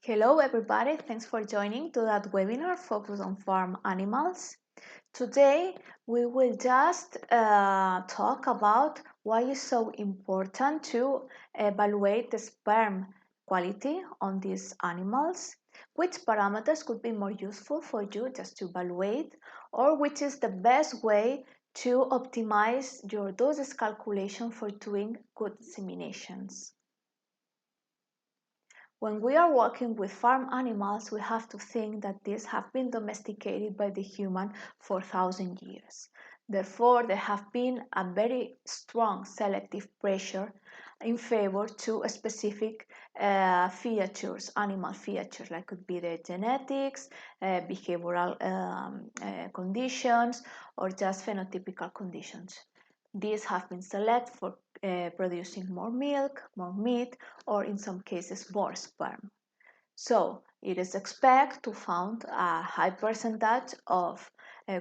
Hello everybody, thanks for joining to that webinar focused on farm animals. Today we will just talk about why it's so important to evaluate the sperm quality on these animals, which parameters could be more useful for you just to evaluate, or which is the best way to optimize your doses calculation for doing good disseminations. When we are working with farm animals, we have to think that these have been domesticated by the human for 1,000 years. Therefore, there have been a very strong selective pressure in favor to specific features, animal features, like could be the genetics, behavioral conditions, or just phenotypical conditions. These have been selected for producing more milk, more meat, or in some cases more sperm. So it is expected to find a high percentage of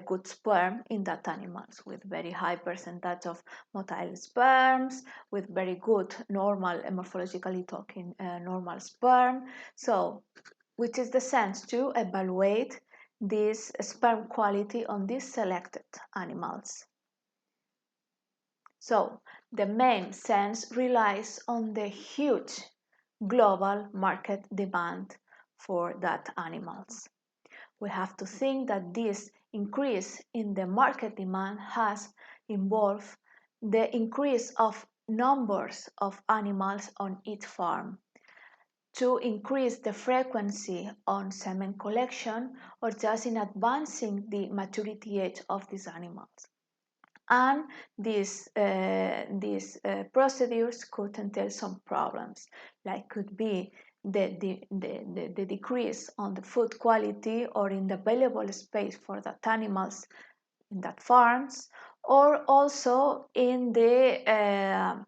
good sperm in that animals, with very high percentage of motile sperms, with very good normal, morphologically talking, normal sperm. So which is the sense to evaluate this sperm quality on these selected animals. So the main sense relies on the huge global market demand for that animals. We have to think that this increase in the market demand has involved the increase of numbers of animals on each farm to increase the frequency on semen collection or just in advancing the maturity age of these animals. And these procedures could entail some problems, like could be the decrease on the food quality or in the available space for that animals in that farms, or also in the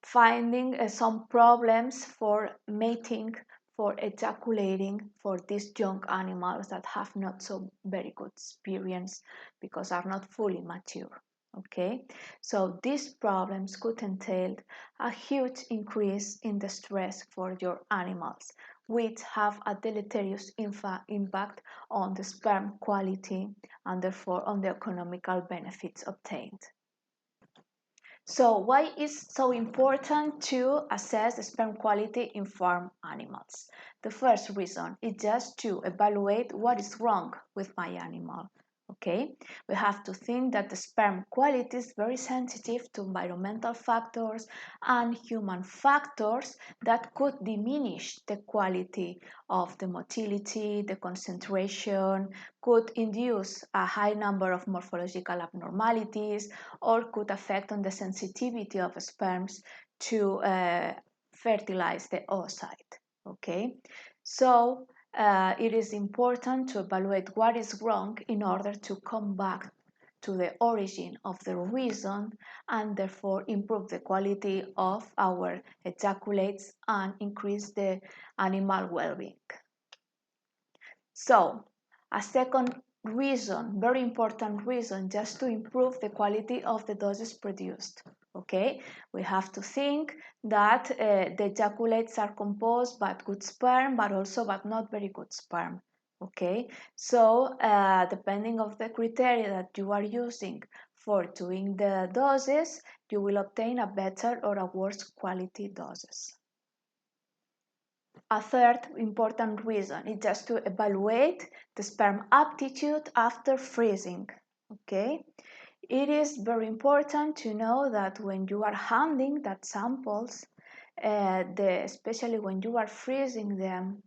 finding some problems for mating, for ejaculating for these young animals that have not so very good experience because are not fully mature. Okay, so these problems could entail a huge increase in the stress for your animals, which have a deleterious impact on the sperm quality and therefore on the economical benefits obtained. So why is so important to assess the sperm quality in farm animals? The first reason is just to evaluate what is wrong with my animal. Okay, we have to think that the sperm quality is very sensitive to environmental factors and human factors that could diminish the quality of the motility, the concentration, could induce a high number of morphological abnormalities, or could affect on the sensitivity of sperms to fertilize the oocyte. Okay, so it is important to evaluate what is wrong in order to come back to the origin of the reason and therefore improve the quality of our ejaculates and increase the animal well-being. So a second reason, very important reason, just to improve the quality of the doses produced. Okay, we have to think that the ejaculates are composed by good sperm, but also but not very good sperm. Okay, so depending of the criteria that you are using for doing the doses, you will obtain a better or a worse quality doses. A third important reason is just to evaluate the sperm aptitude after freezing. Okay, it is very important to know that when you are handling that samples, especially when you are freezing them,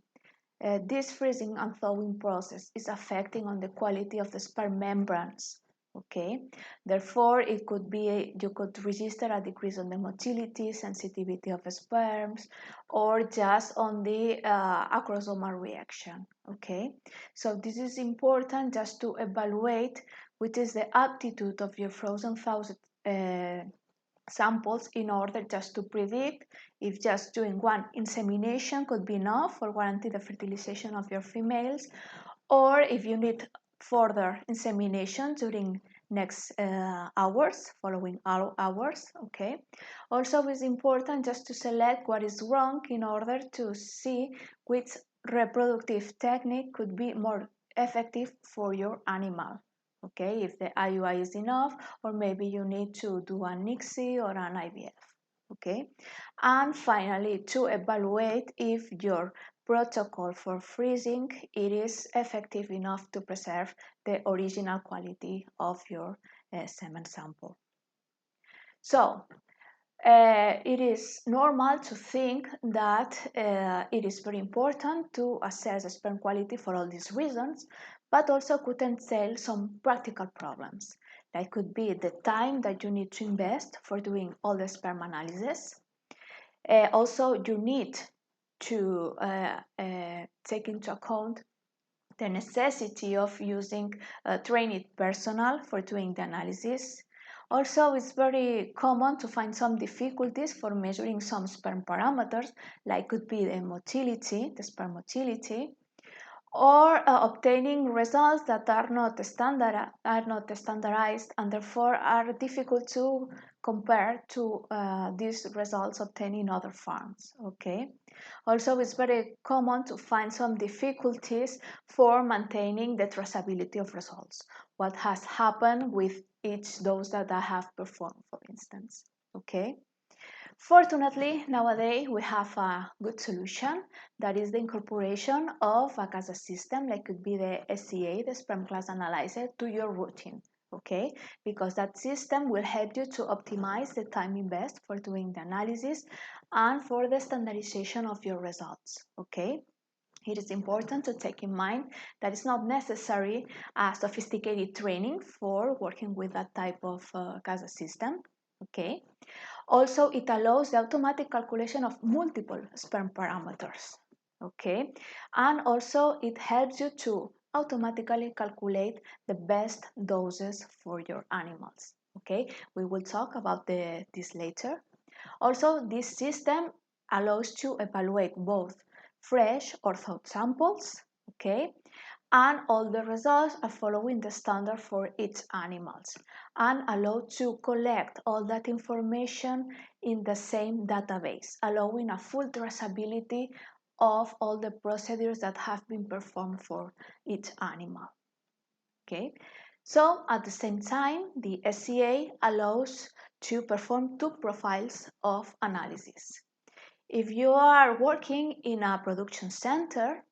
this freezing and thawing process is affecting on the quality of the sperm membranes. Okay, therefore it could be you could register a decrease on the motility, sensitivity of sperms, or just on the acrosomal reaction. Okay, so this is important just to evaluate which is the aptitude of your frozen thawed samples in order just to predict if just doing one insemination could be enough for guarantee the fertilization of your females, or if you need further insemination during next hours, following hours. Okay, also it's important just to select what is wrong in order to see which reproductive technique could be more effective for your animal. Okay, if the IUI is enough, or maybe you need to do an ICSI or an IVF. Okay, and finally, to evaluate if your protocol for freezing it is effective enough to preserve the original quality of your semen sample. So it is normal to think that it is very important to assess sperm quality for all these reasons, but also could entail some practical problems. That could be the time that you need to invest for doing all the sperm analysis. Also, you need to take into account the necessity of using trained personnel for doing the analysis. Also, it's very common to find some difficulties for measuring some sperm parameters, like could be the motility, the sperm motility, or obtaining results that are not standardized and therefore are difficult to compare to these results obtained in other farms. Okay. Also, it's very common to find some difficulties for maintaining the traceability of results. What has happened with each dose that I have performed, for instance. Okay. Fortunately, nowadays we have a good solution that is the incorporation of a CASA system, like could be the SCA, the sperm class analyzer, to your routine. Okay, because that system will help you to optimize the time invest for doing the analysis and for the standardization of your results. Okay. It is important to take in mind that it's not necessary a sophisticated training for working with that type of CASA system. Okay. Also, it allows the automatic calculation of multiple sperm parameters. Okay, and also it helps you to automatically calculate the best doses for your animals. Okay, we will talk about this later. Also, this system allows to evaluate both fresh or thawed samples. Okay, and all the results are following the standard for each animals and allow to collect all that information in the same database, allowing a full traceability of all the procedures that have been performed for each animal. Okay, so at the same time, the SCA allows to perform two profiles of analysis. If you are working in a production center,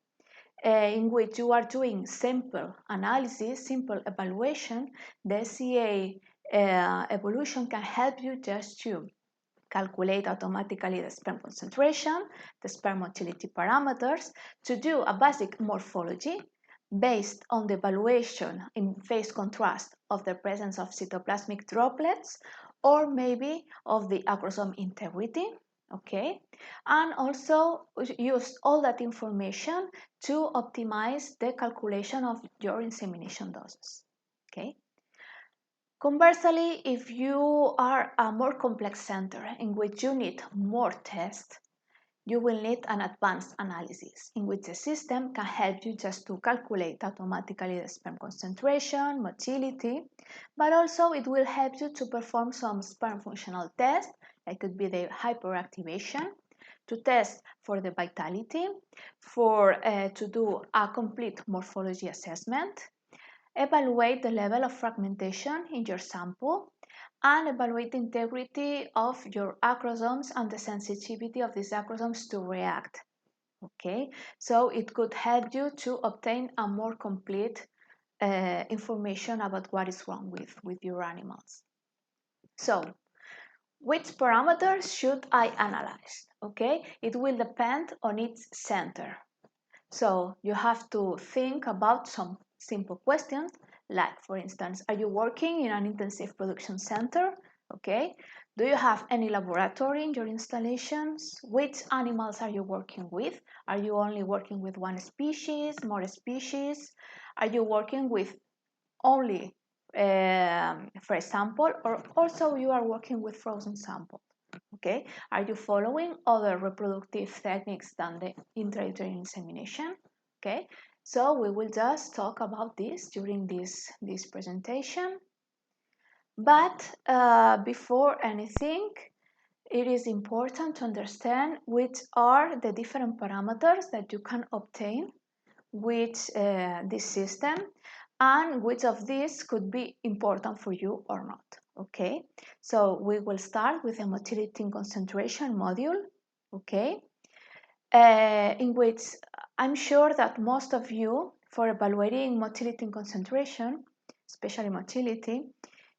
in which you are doing simple analysis, simple evaluation, the SCA Evolution can help you just to calculate automatically the sperm concentration, the sperm motility parameters, to do a basic morphology based on the evaluation in phase contrast of the presence of cytoplasmic droplets or maybe of the acrosome integrity. Okay, and also use all that information to optimize the calculation of your insemination doses. Okay. Conversely, if you are a more complex center in which you need more tests, you will need an advanced analysis in which the system can help you just to calculate automatically the sperm concentration, motility, but also it will help you to perform some sperm functional tests, like could be the hyperactivation, to test for the vitality, to do a complete morphology assessment, evaluate the level of fragmentation in your sample, and evaluate the integrity of your acrosomes and the sensitivity of these acrosomes to react. Okay, so it could help you to obtain a more complete information about what is wrong with your animals. So, which parameters should I analyze? Okay, it will depend on each center. So you have to think about some simple questions, like for instance, are you working in an intensive production center? Okay. Do you have any laboratory in your installations? Which animals are you working with? Are you only working with one species, more species? Are you working with only fresh sample, or also you are working with frozen sample? Okay, are you following other reproductive techniques than the intrauterine insemination? Okay, so we will just talk about this during this presentation. But before anything, it is important to understand which are the different parameters that you can obtain with this system and which of these could be important for you or not. Okay, so we will start with the motility and concentration module. Okay, in which I'm sure that most of you, for evaluating motility and concentration, especially motility,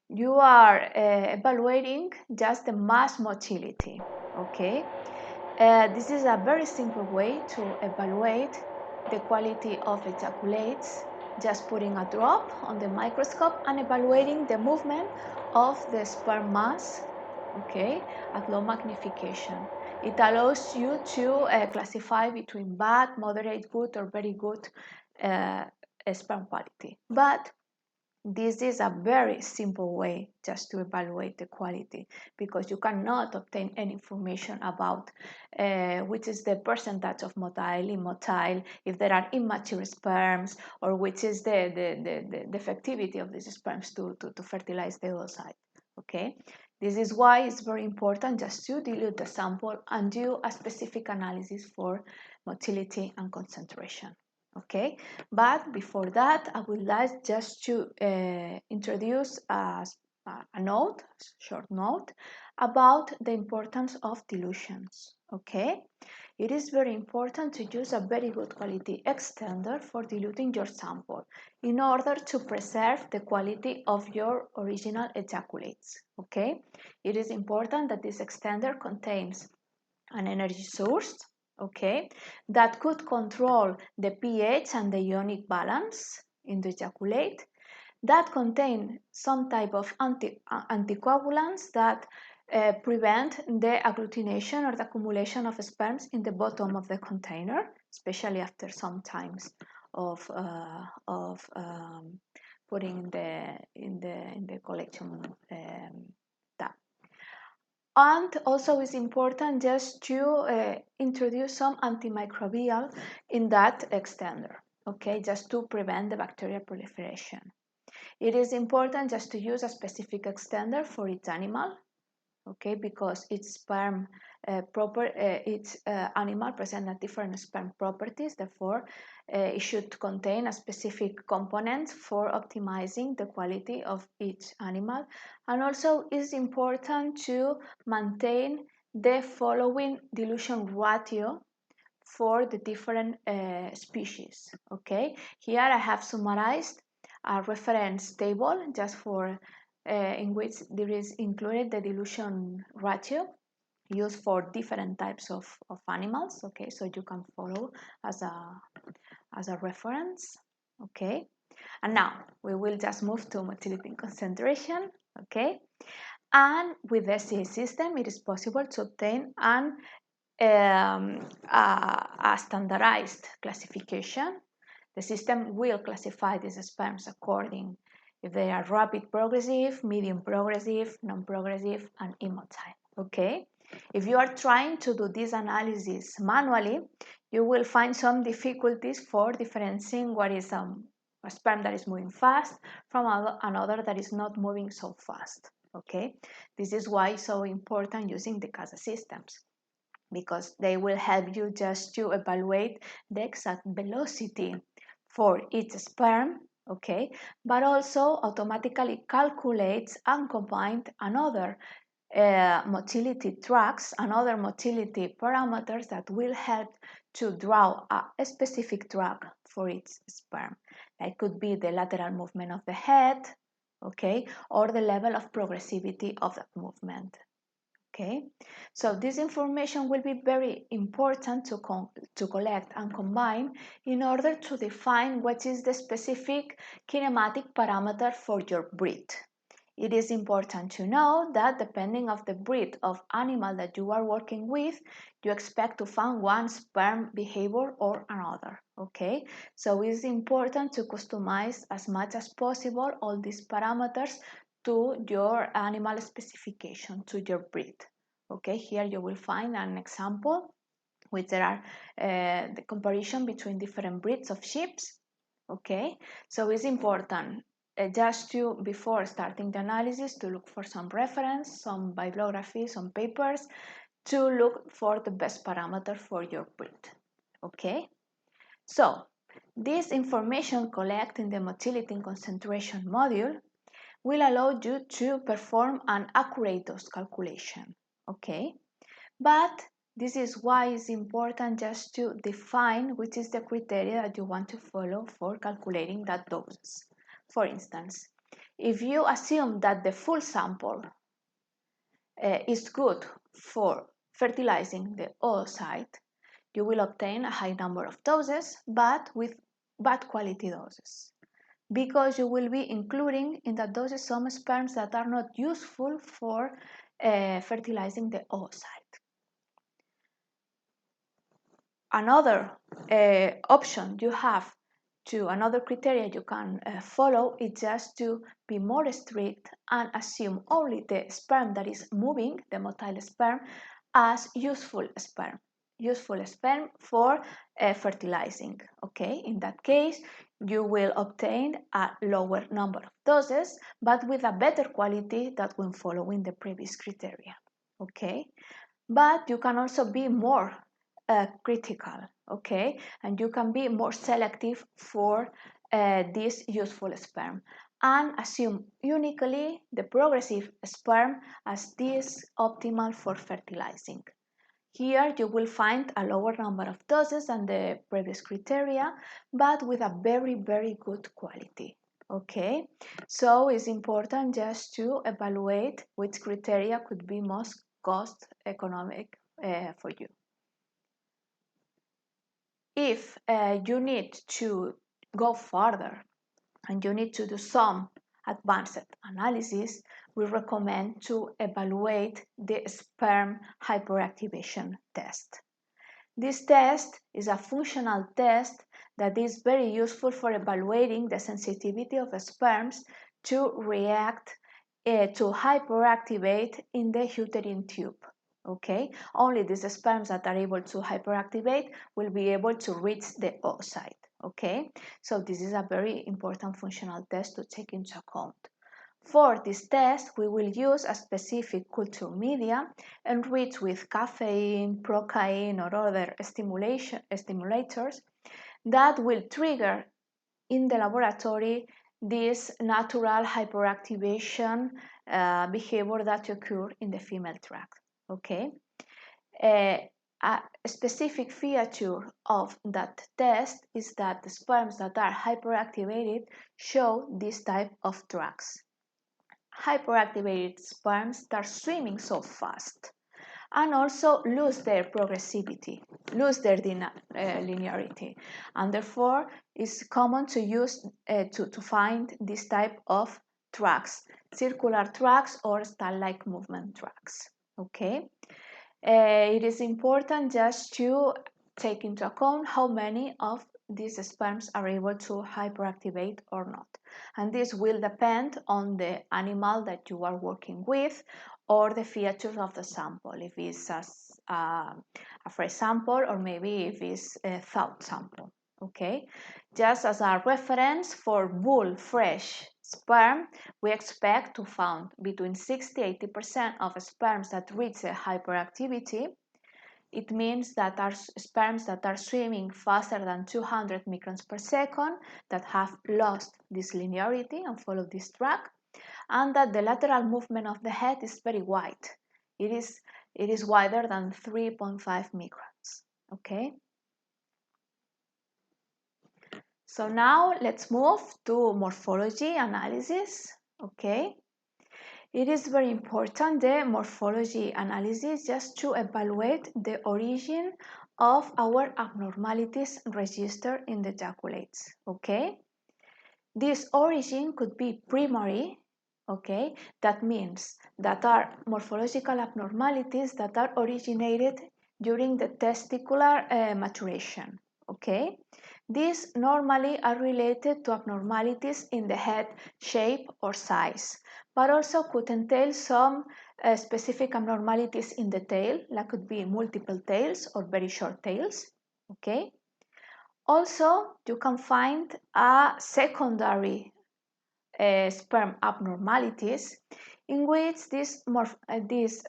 you are evaluating just the mass motility. Okay, this is a very simple way to evaluate the quality of ejaculates, just putting a drop on the microscope and evaluating the movement of the sperm mass, okay, at low magnification. It allows you to classify between bad, moderate, good, or very good sperm quality. But this is a very simple way just to evaluate the quality, because you cannot obtain any information about which is the percentage of motile, immotile, if there are immature sperms, or which is the effectivity of these sperms to fertilize the oocyte. Okay, this is why it's very important just to dilute the sample and do a specific analysis for motility and concentration. Okay, but before that, I would like just to introduce a short note about the importance of dilutions. Okay, it is very important to use a very good quality extender for diluting your sample in order to preserve the quality of your original ejaculates. Okay, it is important that this extender contains an energy source, okay, that could control the pH and the ionic balance in the ejaculate, that contain some type of anticoagulants that prevent the agglutination or the accumulation of sperms in the bottom of the container, especially after some times of putting in the collection tap. And also it's important just to introduce some antimicrobial in that extender, okay, just to prevent the bacterial proliferation. It is important just to use a specific extender for each animal, okay, because each sperm each animal presents different sperm properties. Therefore, it should contain a specific component for optimizing the quality of each animal. And also, it's important to maintain the following dilution ratio for the different species. Okay, here I have summarized a reference table just for in which there is included the dilution ratio used for different types of animals. Okay, so you can follow as a reference. Okay, and now we will just move to motility and concentration. Okay, and with the SCA system it is possible to obtain a standardized classification. The system will classify these sperms according if they are rapid progressive, medium progressive, non-progressive, and immotile. Okay, if you are trying to do this analysis manually, you will find some difficulties for differentiating what is a sperm that is moving fast from another that is not moving so fast. Okay, this is why it's so important using the CASA systems, because they will help you just to evaluate the exact velocity for each sperm, okay, but also automatically calculates and combines another motility tracks and other motility parameters that will help to draw a specific track for each sperm. That could be the lateral movement of the head, okay, or the level of progressivity of that movement. Okay, so this information will be very important to collect and combine in order to define what is the specific kinematic parameter for your breed. It is important to know that depending on the breed of animal that you are working with, you expect to find one sperm behavior or another. Okay, so it's important to customize as much as possible all these parameters to your animal specification, to your breed. Okay, here you will find an example which there are the comparison between different breeds of sheep. Okay, so it's important just to, before starting the analysis, to look for some reference, some bibliography, some papers, to look for the best parameter for your breed. Okay, so this information collected in the motility and concentration module will allow you to perform an accurate dose calculation. Okay, but this is why it's important just to define which is the criteria that you want to follow for calculating that doses. For instance, if you assume that the full sample is good for fertilizing the oocyte, you will obtain a high number of doses, but with bad quality doses, because you will be including in that doses some sperms that are not useful for fertilizing the oocyte. Another option you have to, another criteria you can follow is just to be more strict and assume only the sperm that is moving, the motile sperm, as useful sperm for fertilizing. Okay, in that case you will obtain a lower number of doses, but with a better quality than when following the previous criteria. Okay, but you can also be more critical, okay, and you can be more selective for this useful sperm and assume uniquely the progressive sperm as this optimal for fertilizing. Here you will find a lower number of doses than the previous criteria, but with a very, very good quality. Okay, so it's important just to evaluate which criteria could be most cost economic for you. If you need to go further and you need to do some advanced analysis, we recommend to evaluate the sperm hyperactivation test. This test is a functional test that is very useful for evaluating the sensitivity of sperms to react to hyperactivate in the uterine tube. Okay, only these sperms that are able to hyperactivate will be able to reach the oocyte. Okay, so this is a very important functional test to take into account. For this test, we will use a specific culture media enriched with caffeine, procaine, or other stimulators that will trigger in the laboratory this natural hyperactivation behavior that occurs in the female tract. Okay, a specific feature of that test is that the sperms that are hyperactivated show this type of tracks. Hyperactivated sperms start swimming so fast and also lose their progressivity, lose their linearity, and therefore it's common to use to find this type of tracks, circular tracks or star-like movement tracks. Okay, it is important just to take into account how many of these sperms are able to hyperactivate or not, and this will depend on the animal that you are working with or the features of the sample, if it's a fresh sample or maybe if it's a thawed sample. Okay, just as a reference, for bull fresh sperm, we expect to find between 60–80% of sperms that reach a hyperactivity. It means that are sperms that are swimming faster than 200 microns per second, that have lost this linearity and follow this track, and that the lateral movement of the head is very wide. It is wider than 3.5 microns. Okay. So now let's move to morphology analysis. Okay. It is very important, the morphology analysis, just to evaluate the origin of our abnormalities registered in the ejaculates. Okay. This origin could be primary. Okay, that means that are morphological abnormalities that are originated during the testicular maturation. Okay, these normally are related to abnormalities in the head shape or size, but also could entail some specific abnormalities in the tail, that could be multiple tails or very short tails. Okay, also you can find a secondary sperm abnormalities, in which these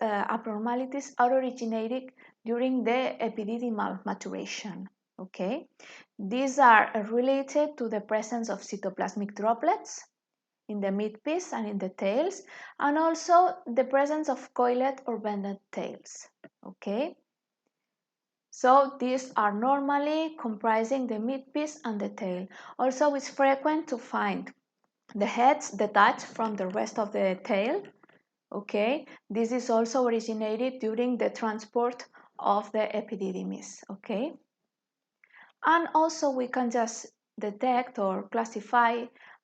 abnormalities are originated during the epididymal maturation. Okay, these are related to the presence of cytoplasmic droplets in the midpiece and in the tails, and also the presence of coiled or bended tails. Okay, so these are normally comprising the midpiece and the tail. Also, it's frequent to find the heads detached from the rest of the tail. Okay, this is also originated during the transport of the epididymis. Okay, and also we can just detect or classify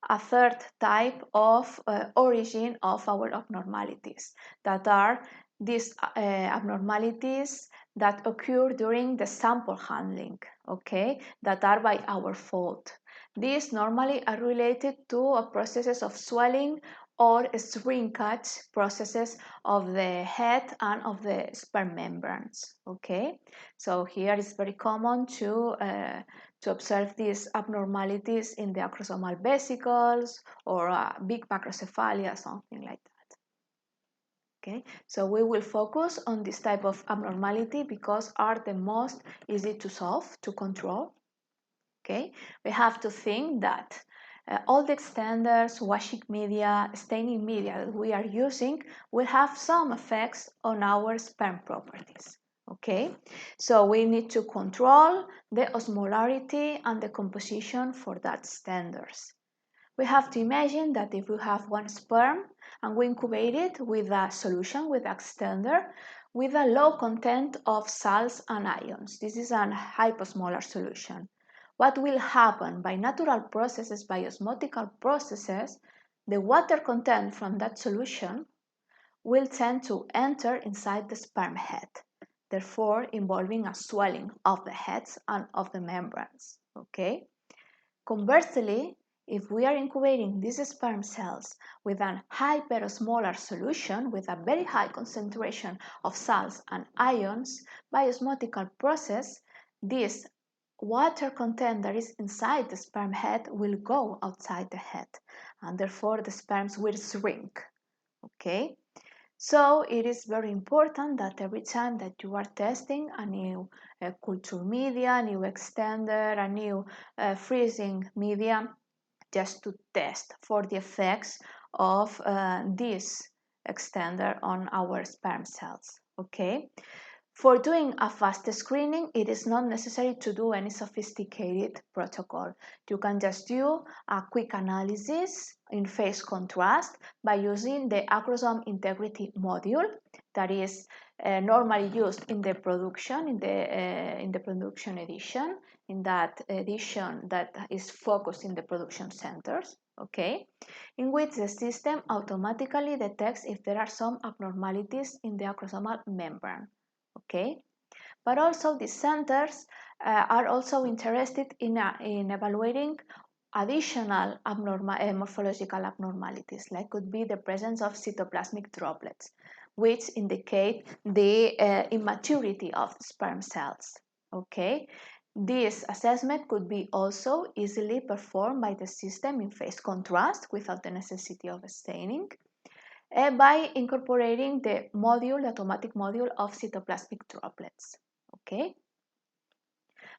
a third type of origin of our abnormalities, that are these abnormalities that occur during the sample handling, okay, that are by our fault. These normally are related to processes of swelling or shrinkage processes of the head and of the sperm membranes. Okay, so here it's very common to observe these abnormalities in the acrosomal vesicles or big macrocephalia, something like that. Okay, so we will focus on this type of abnormality because are the most easy to solve, to control. Okay, we have to think that all the extenders, washing media, staining media that we are using will have some effects on our sperm properties. Okay, so we need to control the osmolarity and the composition for that extenders. We have to imagine that if we have one sperm and we incubate it with a solution, with an extender, with a low content of salts and ions. This is a hyposmolar solution. What will happen by natural processes, by osmotical processes, the water content from that solution will tend to enter inside the sperm head, therefore involving a swelling of the heads and of the membranes. Okay? Conversely, if we are incubating these sperm cells with an hyperosmolar solution with a very high concentration of salts and ions, by osmotical process, this water content that is inside the sperm head will go outside the head, and therefore the sperms will shrink. Okay, so it is very important that every time that you are testing a new culture media, a new extender, a new freezing media, just to test for the effects of this extender on our sperm cells. Okay. For doing a fast screening, it is not necessary to do any sophisticated protocol. You can just do a quick analysis in phase contrast by using the Acrosome integrity module that is normally used in the production, in the production edition, in that edition that is focused in the production centers, okay, in which the system automatically detects if there are some abnormalities in the acrosomal membrane. Okay, but also the centers are also interested in evaluating additional morphological abnormalities, like could be the presence of cytoplasmic droplets, which indicate the immaturity of the sperm cells. Okay, this assessment could be also easily performed by the system in phase contrast without the necessity of staining, by incorporating the module, the automatic module of cytoplasmic droplets. Okay.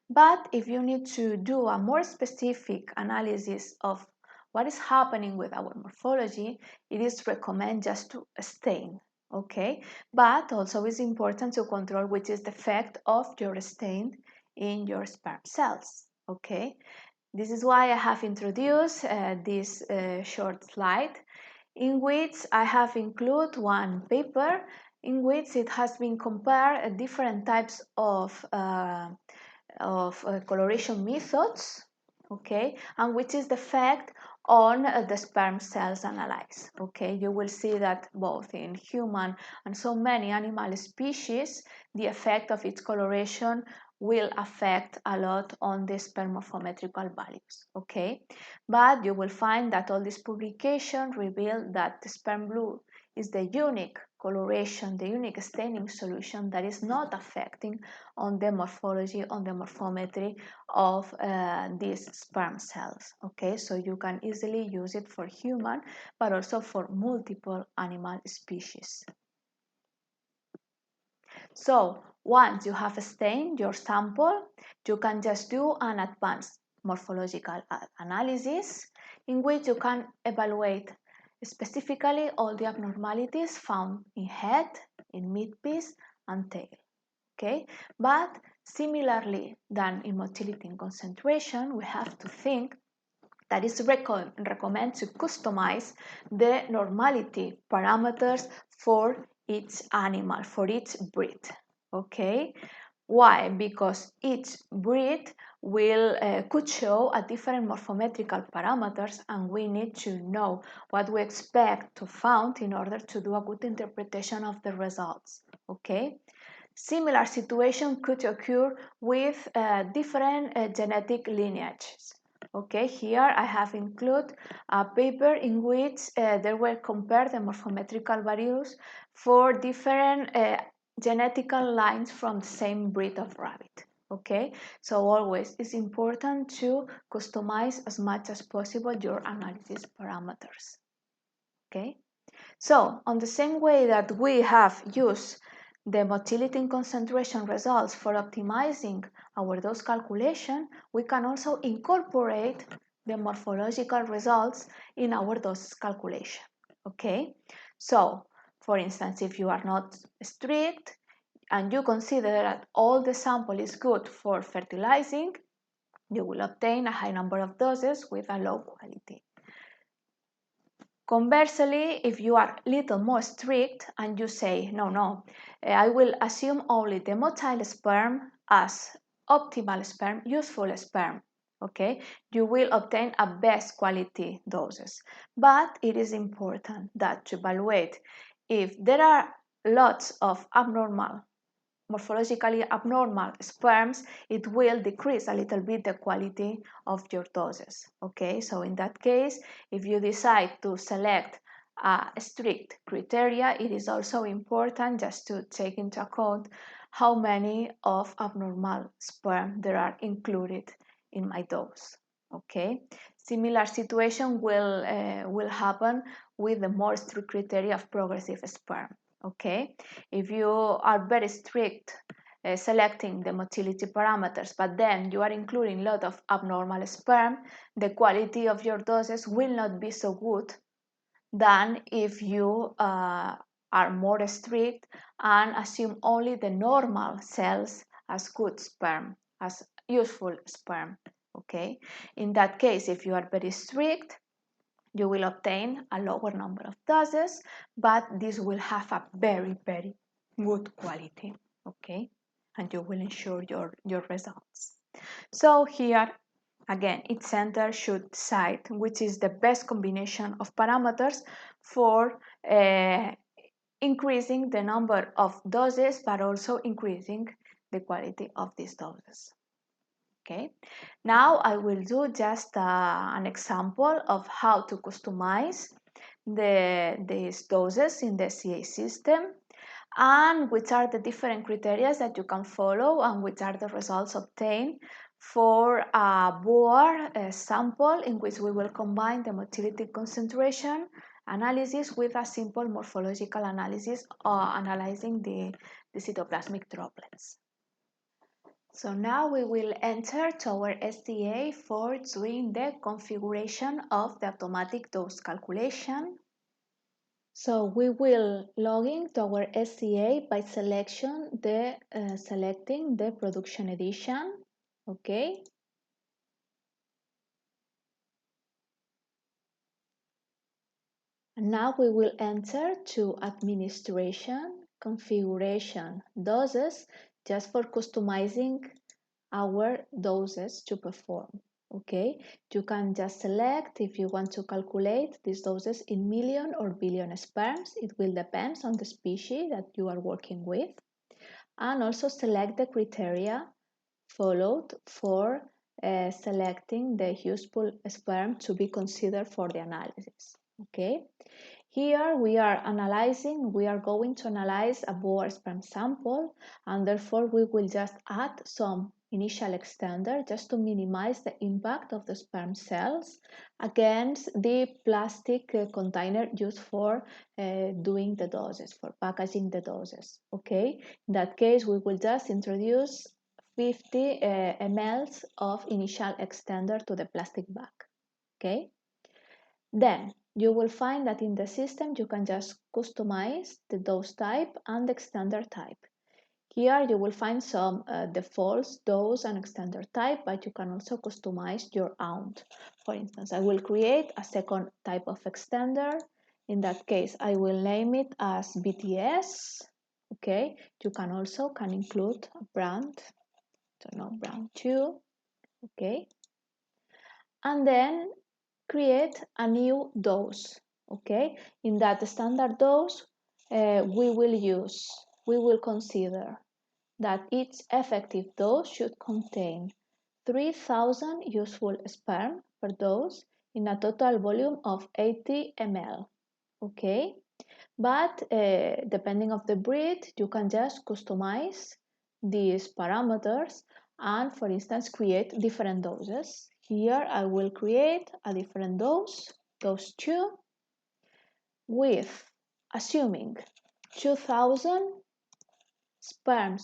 But if you need to do a more specific analysis of what is happening with our morphology, it is recommended just to stain. Okay. But also it's important to control which is the effect of your stain in your sperm cells. Okay. This is why I have introduced this short slide, in which I have included one paper in which it has been compared different types of coloration methods, okay, and which is the effect on the sperm cells analyzed. Okay, you will see that both in human and so many animal species, the effect of its coloration will affect a lot on the sperm morphometrical values. Okay, but you will find that all these publications reveal that the sperm blue is the unique coloration, the unique staining solution that is not affecting on the morphology, on the morphometry of these sperm cells. Okay, so you can easily use it for human, but also for multiple animal species. So once you have stained your sample, you can just do an advanced morphological analysis in which you can evaluate specifically all the abnormalities found in head, in midpiece, and tail. Okay, but similarly than in motility and concentration, we have to think that is recommend to customize the normality parameters for each animal, for each breed. Okay, why? Because each breed will could show a different morphometrical parameters, and we need to know what we expect to find in order to do a good interpretation of the results. Okay. Similar situation could occur with different genetic lineages. Okay, here I have included a paper in which there were compared the morphometrical values for different genetical lines from the same breed of rabbit. Okay, so always it's important to customize as much as possible your analysis parameters. Okay, so on the same way that we have used the motility and concentration results for optimizing our dose calculation, we can also incorporate the morphological results in our dose calculation. Okay, so for instance, if you are not strict and you consider that all the sample is good for fertilizing, you will obtain a high number of doses with a low quality. Conversely, if you are a little more strict and you say, no, I will assume only the motile sperm as optimal sperm, useful sperm, okay, you will obtain a best quality doses. But it is important that to evaluate if there are lots of morphologically abnormal sperms, it will decrease a little bit the quality of your doses. Okay, so in that case, if you decide to select a strict criteria, it is also important just to take into account how many of abnormal sperm there are included in my dose. Okay, similar situation will happen with the more strict criteria of progressive sperm. Okay, if you are very strict selecting the motility parameters, but then you are including a lot of abnormal sperm, the quality of your doses will not be so good than if you are more strict and assume only the normal cells as good sperm, as useful sperm. Okay, in that case, if you are very strict, you will obtain a lower number of doses, but this will have a very, very good quality, okay? And you will ensure your results. So here, again, each center should decide which is the best combination of parameters for increasing the number of doses, but also increasing the quality of these doses. Okay, now I will do just an example of how to customize these doses in the SCA system and which are the different criteria that you can follow and which are the results obtained for a Boer sample in which we will combine the motility concentration analysis with a simple morphological analysis analyzing the cytoplasmic droplets. So now we will enter to our SCA for doing the configuration of the automatic dose calculation. So we will log in to our SCA by selecting the production edition. Okay. And now we will enter to administration, configuration, doses, just for customizing our doses to perform. Okay, you can just select if you want to calculate these doses in million or billion sperms. It will depend on the species that you are working with, and also select the criteria followed for selecting the useful sperm to be considered for the analysis. Okay, Here we are going to analyze a boar sperm sample, and therefore we will just add some initial extender just to minimize the impact of the sperm cells against the plastic container used for doing the doses, for packaging the doses. Okay, in that case we will just introduce 50 ml of initial extender to the plastic bag. Okay, then you will find that in the system you can just customize the dose type and the extender type. Here you will find some defaults, dose and extender type, but you can also customize your own. For instance, I will create a second type of extender. In that case, I will name it as BTS. Okay, you can also include a brand, brand 2. Okay, and then create a new dose. Okay, in that standard dose we will consider that each effective dose should contain 3000 useful sperm per dose in a total volume of 80 ml. Okay, but depending of the breed you can just customize these parameters and, for instance, create different doses. Here I will create a different dose 2, with assuming 2000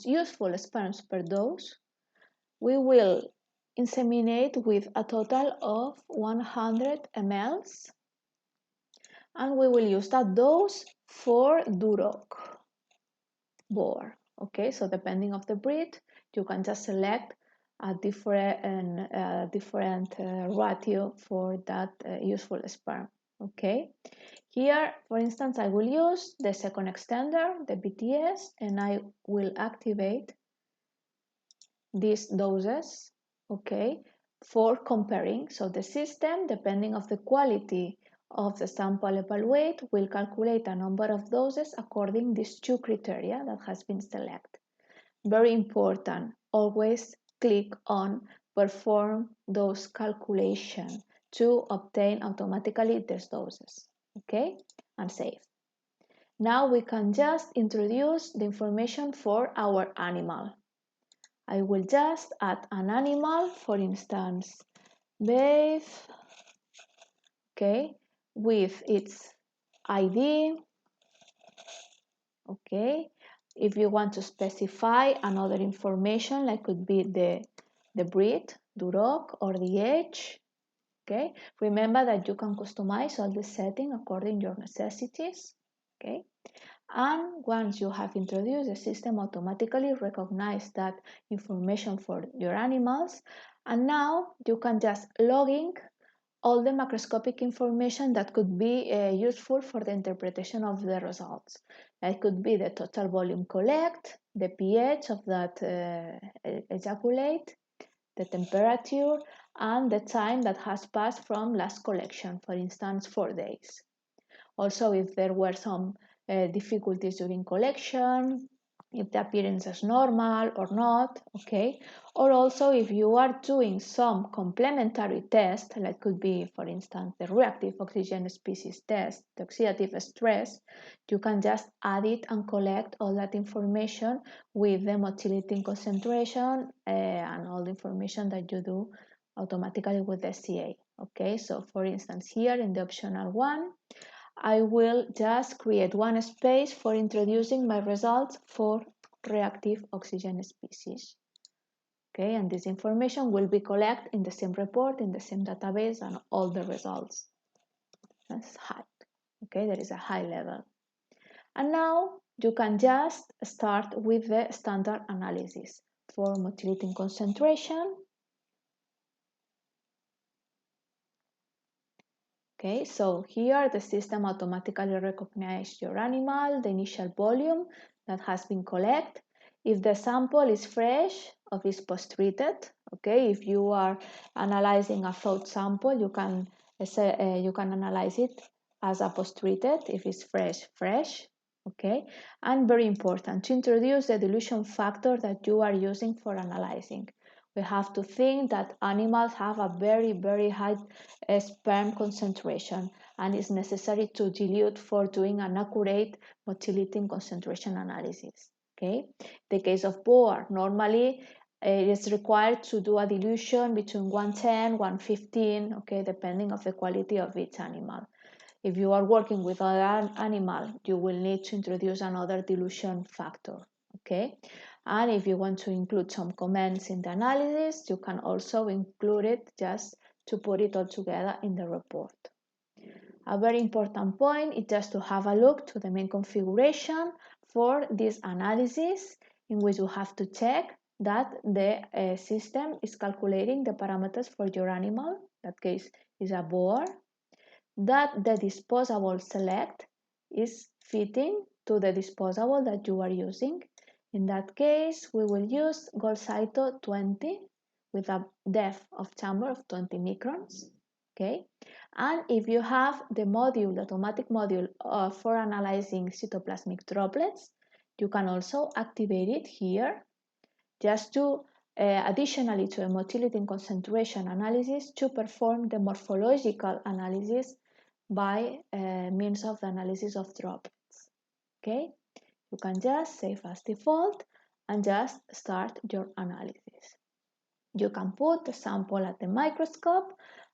useful sperms per dose. We will inseminate with a total of 100 ml, and we will use that dose for Duroc boar. Okay, so depending of the breed, you can just select a different ratio for that useful sperm. Okay, here, for instance, I will use the second extender, the BTS, and I will activate these doses, okay, for comparing. So the system, depending of the quality of the sample evaluate, will calculate a number of doses according these two criteria that has been selected. Very important, always click on perform dose calculation to obtain automatically these doses. Okay, and save. Now we can just introduce the information for our animal. I will just add an animal, for instance, babe, okay, with its ID. Okay, if you want to specify another information, like could be the breed, Duroc, or the age. Okay, remember that you can customize all the setting according to your necessities. Okay, and once you have introduced, the system automatically recognizes that information for your animals, and now you can just log in all the macroscopic information that could be useful for the interpretation of the results. It could be the total volume collect, the pH of that ejaculate, the temperature, and the time that has passed from last collection, for instance 4 days. Also, if there were some difficulties during collection, if the appearance is normal or not, okay, or also if you are doing some complementary test, like could be, for instance, the reactive oxygen species test, the oxidative stress, you can just add it and collect all that information with the motility concentration and all the information that you do automatically with the SCA. Okay, so for instance, here in the optional one, I will just create one space for introducing my results for reactive oxygen species. Okay, and this information will be collected in the same report, in the same database, and all the results. That's high. Okay, there is a high level. And now you can just start with the standard analysis for motility concentration. Okay, so here the system automatically recognizes your animal, the initial volume that has been collected. If the sample is fresh or is post-treated, okay, if you are analyzing a thawed sample, you can analyze it as a post-treated. If it's fresh, okay. And very important to introduce the dilution factor that you are using for analyzing. We have to think that animals have a very high sperm concentration, and it's necessary to dilute for doing an accurate motility and concentration analysis. Okay, the case of boar, normally it is required to do a dilution between 110 115, okay, depending of the quality of each animal. If you are working with another animal, you will need to introduce another dilution factor. Okay, and if you want to include some comments in the analysis, you can also include it just to put it all together in the report. A very important point is just to have a look to the main configuration for this analysis, in which you have to check that the system is calculating the parameters for your animal. In that case is a boar, that the disposable select is fitting to the disposable that you are using. In that case, we will use Gold Cyto 20 with a depth of chamber of 20 microns. Okay, and if you have the module, the automatic module for analyzing cytoplasmic droplets, you can also activate it here, just to additionally to the motility and concentration analysis, to perform the morphological analysis by means of the analysis of droplets. Okay, you can just save as default and just start your analysis. You can put the sample at the microscope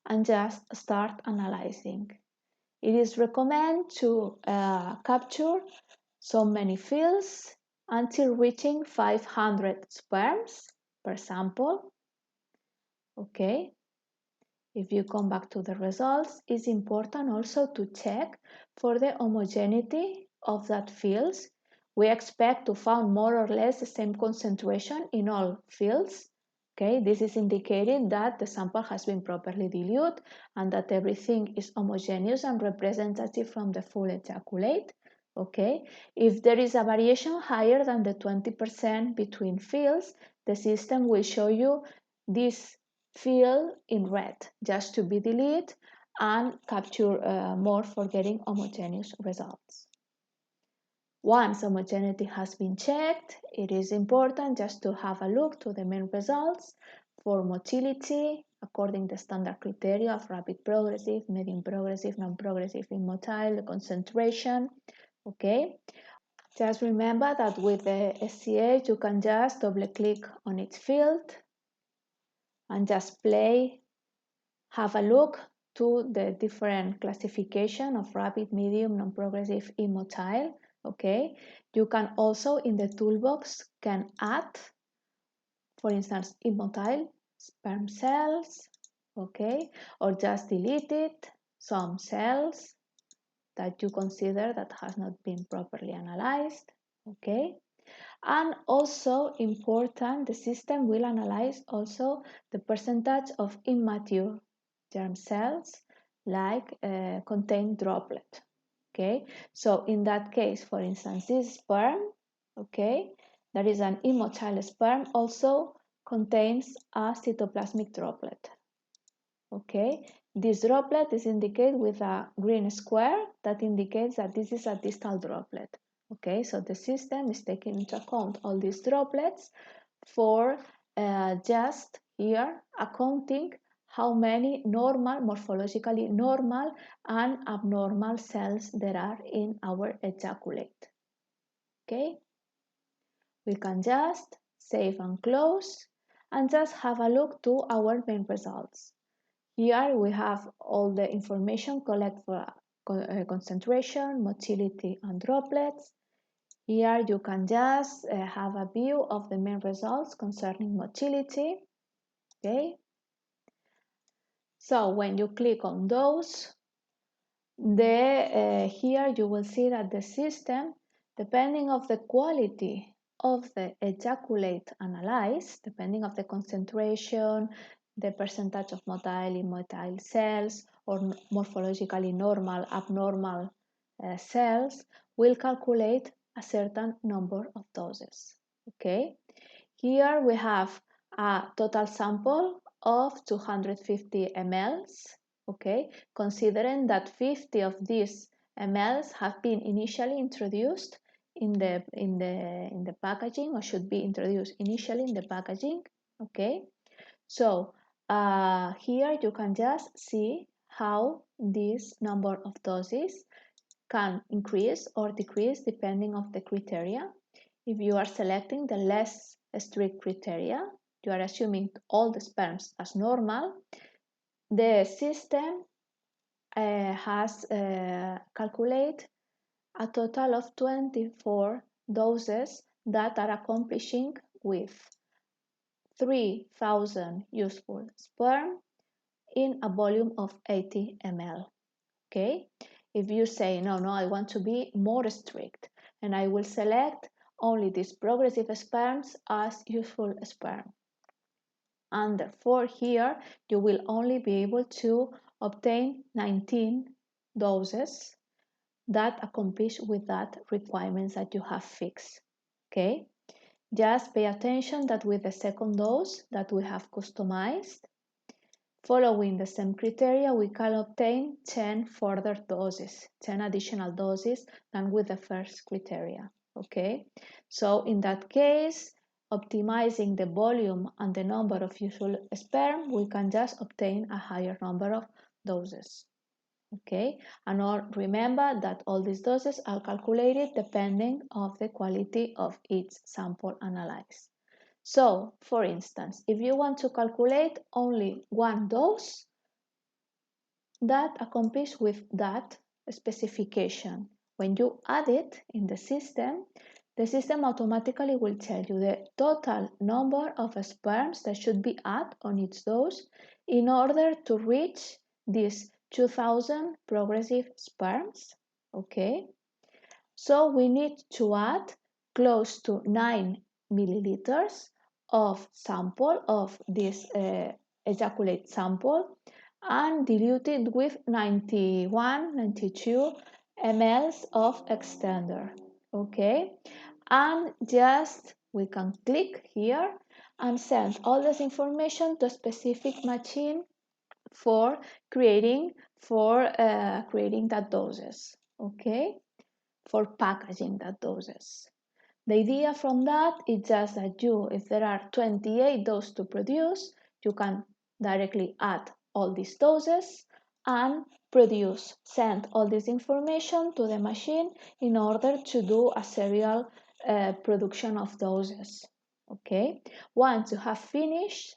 and just start analyzing. It is recommended to capture so many fields until reaching 500 sperms per sample. Okay, if you come back to the results, it's important also to check for the homogeneity of that fields. We expect to find more or less the same concentration in all fields. Okay, this is indicating that the sample has been properly diluted and that everything is homogeneous and representative from the full ejaculate. Okay, if there is a variation higher than the 20% between fields, the system will show you this field in red, just to be deleted and capture more for getting homogeneous results. Once homogeneity has been checked, it is important just to have a look to the main results for motility according to the standard criteria of rapid progressive, medium progressive, non-progressive, immotile, the concentration. Okay, just remember that with the SCA you can just double click on each field and just play, have a look to the different classification of rapid, medium, non-progressive, immotile. Okay, you can also in the toolbox can add, for instance, immotile sperm cells, okay, or just delete it, some cells that you consider that has not been properly analyzed, okay. And also important, the system will analyze also the percentage of immature germ cells like contain droplet. Okay, so in that case, for instance, this sperm, okay, that is an immotile sperm, also contains a cytoplasmic droplet. Okay, this droplet is indicated with a green square that indicates that this is a distal droplet. Okay, so the system is taking into account all these droplets for just here accounting how many normal, morphologically normal and abnormal cells there are in our ejaculate. Okay, we can just save and close and just have a look to our main results. Here we have all the information collected for concentration, motility and droplets. Here you can just have a view of the main results concerning motility. Okay, so when you click on those, here you will see that the system, depending of the quality of the ejaculate analyzed, depending of the concentration, the percentage of motile, immotile cells, or morphologically normal, abnormal cells, will calculate a certain number of doses. Okay, here we have a total sample of 250 mLs. Okay, considering that 50 of these mLs have been initially introduced in the packaging, or should be introduced initially in the packaging. Okay, So here you can just see how this number of doses can increase or decrease depending on the criteria. If you are selecting the less strict criteria, you are assuming all the sperms as normal, the system has calculated a total of 24 doses that are accomplishing with 3,000 useful sperm in a volume of 80 ml. Okay, if you say no, I want to be more strict and I will select only these progressive sperms as useful sperm, and therefore here you will only be able to obtain 19 doses that accomplish with that requirements that you have fixed. Okay, just pay attention that with the second dose that we have customized, following the same criteria, we can obtain 10 further doses, 10 additional doses than with the first criteria. Okay, so in that case, optimizing the volume and the number of useful sperm, we can just obtain a higher number of doses. Okay, and remember that all these doses are calculated depending on the quality of each sample analyzed. So, for instance, if you want to calculate only one dose that accomplishes with that specification, when you add it in the system automatically will tell you the total number of sperms that should be added on each dose in order to reach these 2,000 progressive sperms. Okay, so we need to add close to 9 milliliters of sample of this ejaculate sample and dilute it with 92 ml of extender. Okay, and just we can click here and send all this information to a specific machine for creating that doses. Okay, for packaging that doses. The idea from that is just that if there are 28 doses to produce, you can directly add all these doses and send all this information to the machine in order to do a serial production of doses. Okay, once you have finished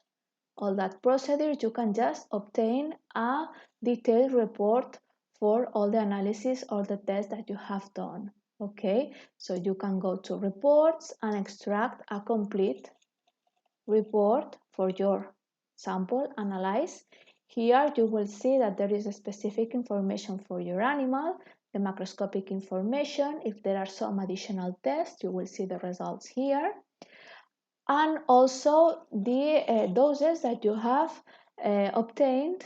all that procedure, you can just obtain a detailed report for all the analysis or the tests that you have done. Okay, so you can go to reports and extract a complete report for your sample analyzed. Here you will see that there is a specific information for your animal, the macroscopic information. If there are some additional tests, you will see the results here, and also the doses that you have obtained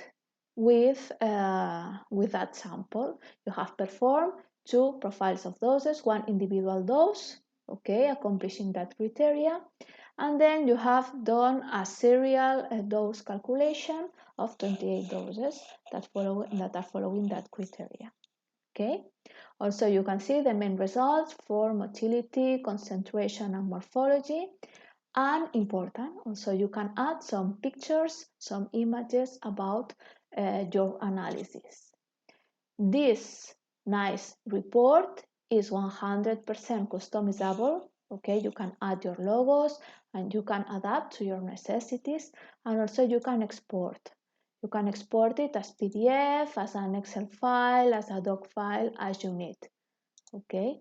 with that sample. You have performed 2 profiles of doses, 1 individual dose, okay, accomplishing that criteria, and then you have done a serial dose calculation of 28 doses that are following that criteria. Okay, also you can see the main results for motility, concentration, and morphology. And important, also you can add some pictures, some images about your analysis. This nice report is 100% customizable. Okay, you can add your logos and you can adapt to your necessities, and also you can export. You can export it as PDF, as an Excel file, as a doc file, as you need. Okay,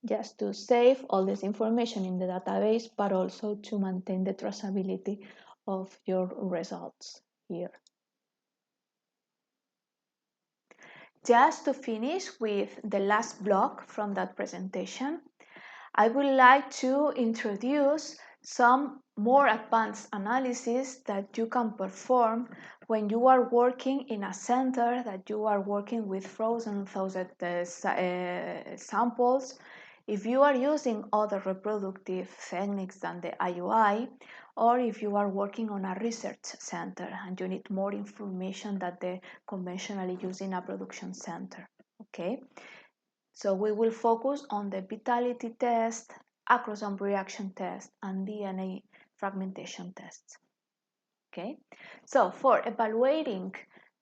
just to save all this information in the database, but also to maintain the traceability of your results here. Just to finish with the last block from that presentation, I would like to introduce some more advanced analysis that you can perform when you are working in a center, that you are working with frozen thawed samples. If you are using other reproductive techniques than the IUI, or if you are working on a research center and you need more information than the conventionally used in a production center. Okay, so we will focus on the vitality test, acrosome reaction test, and DNA fragmentation tests. Okay, so for evaluating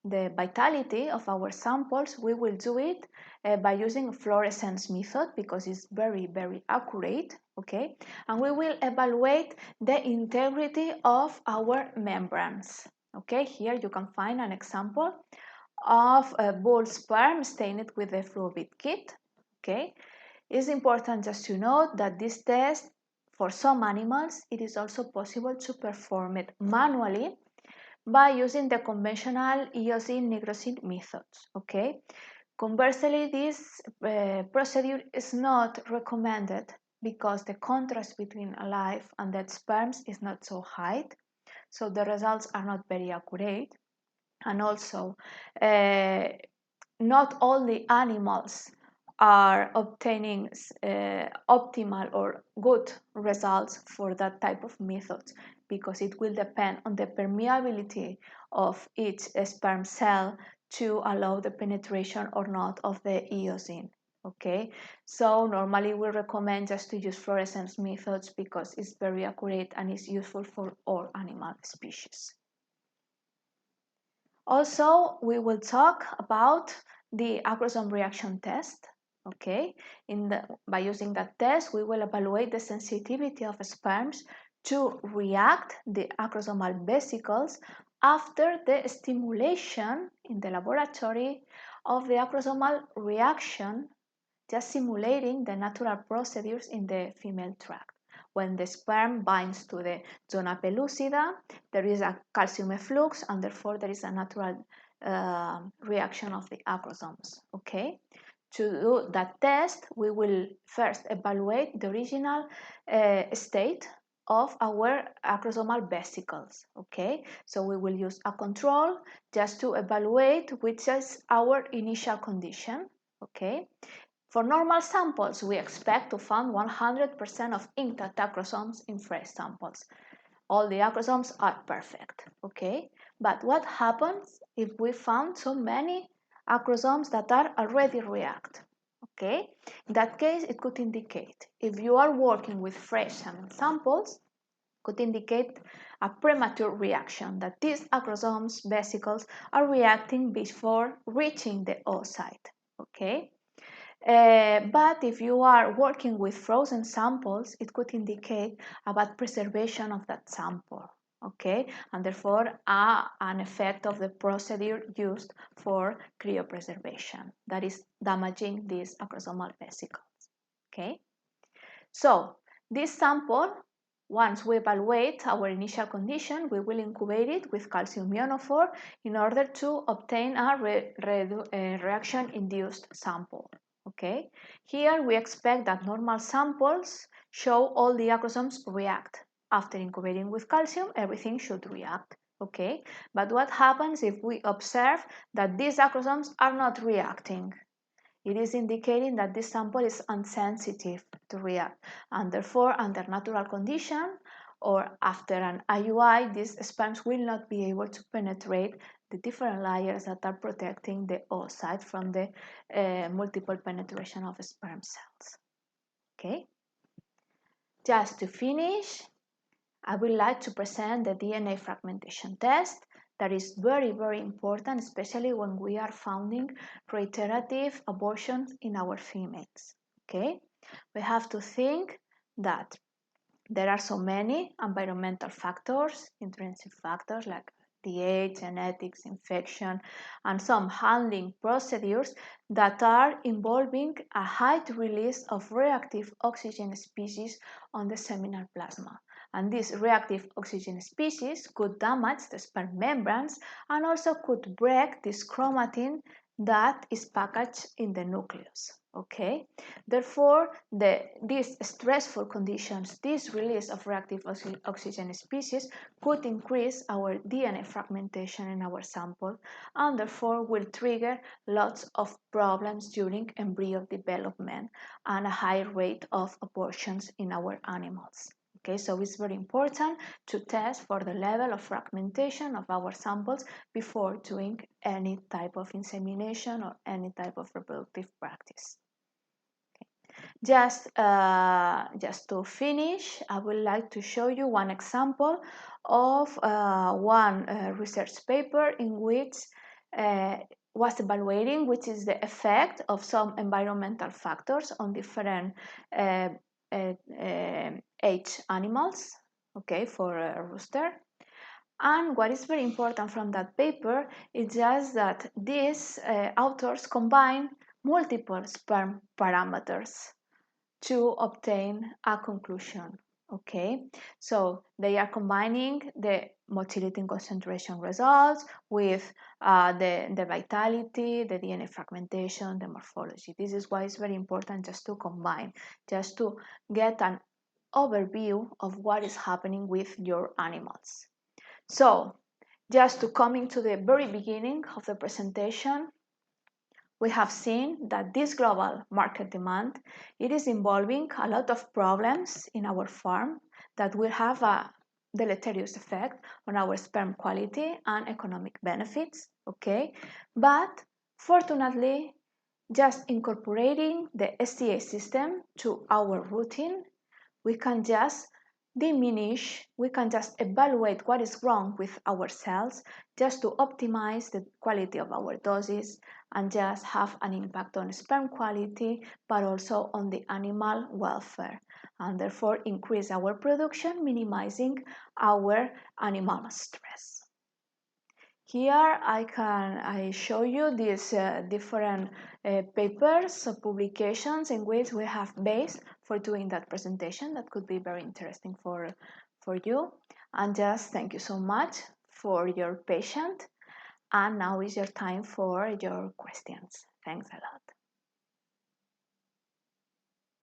the vitality of our samples, we will do it by using fluorescence method because it's very, very accurate. Okay, and we will evaluate the integrity of our membranes. Okay, here you can find an example of a bull sperm stained with a fluoride kit. Okay, it's important just to note that this test, for some animals, it is also possible to perform it manually by using the conventional eosine nigrosin methods. Okay, conversely, this procedure is not recommended because the contrast between alive and dead sperms is not so high, so the results are not very accurate, and also not all the animals are obtaining optimal or good results for that type of methods because it will depend on the permeability of each sperm cell to allow the penetration or not of the eosine. Okay, so normally we recommend just to use fluorescence methods because it's very accurate and is useful for all animal species. Also, we will talk about the acrosome reaction test. Okay, by using that test, we will evaluate the sensitivity of sperms to react the acrosomal vesicles after the stimulation in the laboratory of the acrosomal reaction, just simulating the natural procedures in the female tract. When the sperm binds to the zona pellucida, there is a calcium efflux and therefore there is a natural reaction of the acrosomes. Okay? To do that test, we will first evaluate the original state of our acrosomal vesicles. Okay, so we will use a control just to evaluate which is our initial condition. Okay, for normal samples, we expect to find 100% of intact acrosomes in fresh samples. All the acrosomes are perfect, okay? But what happens if we found so many acrosomes that are already react? Okay, in that case, it could indicate, if you are working with fresh semen samples, could indicate a premature reaction, that these acrosomes vesicles are reacting before reaching the oocyte, okay? But if you are working with frozen samples, it could indicate about preservation of that sample, okay? And therefore, an effect of the procedure used for cryopreservation that is damaging these acrosomal vesicles, okay? So, this sample, once we evaluate our initial condition, we will incubate it with calcium ionophore in order to obtain a reaction-induced sample. Okay, here we expect that normal samples show all the acrosomes react. After incubating with calcium, everything should react. Okay, but what happens if we observe that these acrosomes are not reacting? It is indicating that this sample is insensitive to react, and therefore, under natural condition or after an IUI, these sperms will not be able to penetrate the different layers that are protecting the oocyte from the multiple penetration of sperm cells. Okay. Just to finish, I would like to present the DNA fragmentation test that is very, very important, especially when we are finding reiterative abortions in our females. Okay, we have to think that there are so many environmental factors, intrinsic factors like the age, genetics, infection, and some handling procedures that are involving a high release of reactive oxygen species on the seminal plasma. And these reactive oxygen species could damage the sperm membranes and also could break this chromatin that is packaged in the nucleus. Okay, therefore, these stressful conditions, this release of reactive oxygen species could increase our DNA fragmentation in our sample and therefore will trigger lots of problems during embryo development and a high rate of abortions in our animals. Okay, so it's very important to test for the level of fragmentation of our samples before doing any type of insemination or any type of reproductive practice. Okay. Just to finish, I would like to show you one example of one research paper in which uh, was evaluating which is the effect of some environmental factors on different uh, age animals, okay, for a rooster. And what is very important from that paper is just that these authors combine multiple sperm parameters to obtain a conclusion. Okay, so they are combining the motility and concentration results with the vitality, the DNA fragmentation, the morphology. This is why it's very important just to combine, just to get an overview of what is happening with your animals. So, just to come into the very beginning of the presentation, we have seen that this global market demand, it is involving a lot of problems in our farm that will have a deleterious effect on our sperm quality and economic benefits, okay? But fortunately, just incorporating the SCA system to our routine, we can just we can just evaluate what is wrong with our cells just to optimize the quality of our doses and just have an impact on sperm quality, but also on the animal welfare, and therefore increase our production, minimizing our animal stress. Here I show you these different papers or publications in which we have based for doing that presentation. That could be very interesting for you. And just thank you so much for your patience. And now is your time for your questions. Thanks a lot.